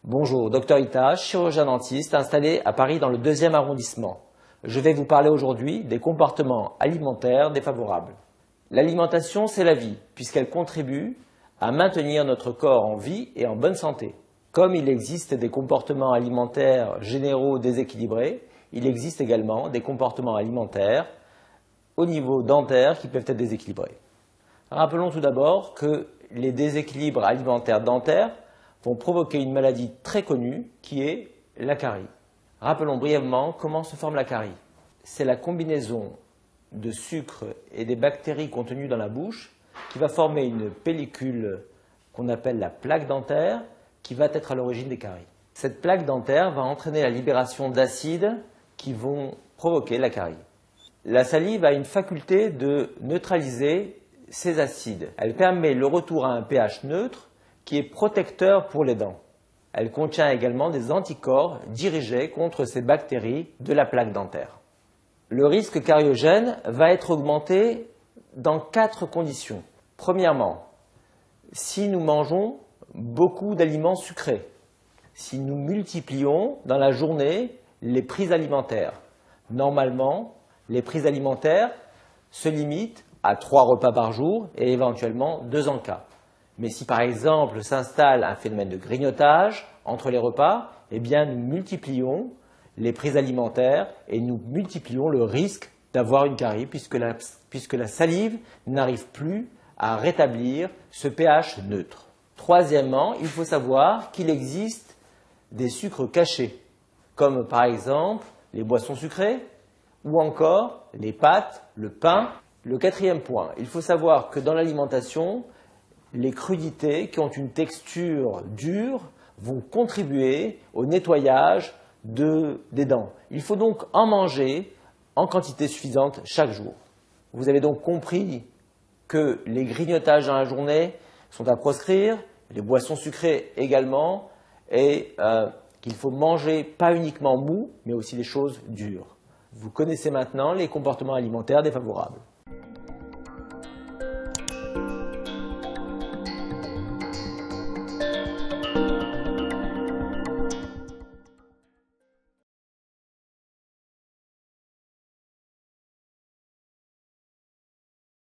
Bonjour, Dr Ita, chirurgien dentiste installé à Paris dans le 2e arrondissement. Je vais vous parler aujourd'hui des comportements alimentaires défavorables. L'alimentation, c'est la vie, puisqu'elle contribue à maintenir notre corps en vie et en bonne santé. Comme il existe des comportements alimentaires généraux déséquilibrés, il existe également des comportements alimentaires au niveau dentaire qui peuvent être déséquilibrés. Rappelons tout d'abord que les déséquilibres alimentaires dentaires vont provoquer une maladie très connue qui est la carie. Rappelons brièvement comment se forme la carie. C'est la combinaison de sucre et des bactéries contenues dans la bouche qui va former une pellicule qu'on appelle la plaque dentaire qui va être à l'origine des caries. Cette plaque dentaire va entraîner la libération d'acides qui vont provoquer la carie. La salive a une faculté de neutraliser ces acides. Elle permet le retour à un pH neutre qui est protecteur pour les dents. Elle contient également des anticorps dirigés contre ces bactéries de la plaque dentaire. Le risque cariogène va être augmenté dans 4 conditions. Premièrement, si nous mangeons beaucoup d'aliments sucrés, si nous multiplions dans la journée les prises alimentaires. Normalement, les prises alimentaires se limitent à 3 repas par jour et éventuellement 2 en cas. Mais si par exemple s'installe un phénomène de grignotage entre les repas, eh bien nous multiplions les prises alimentaires et nous multiplions le risque d'avoir une carie puisque la salive n'arrive plus à rétablir ce pH neutre. Troisièmement, il faut savoir qu'il existe des sucres cachés, comme par exemple les boissons sucrées ou encore les pâtes, le pain. Le 4e point, il faut savoir que dans l'alimentation, les crudités qui ont une texture dure vont contribuer au nettoyage des dents. Il faut donc en manger en quantité suffisante chaque jour. Vous avez donc compris que les grignotages dans la journée sont à proscrire, les boissons sucrées également, et qu'il faut manger pas uniquement mou, mais aussi des choses dures. Vous connaissez maintenant les comportements alimentaires défavorables.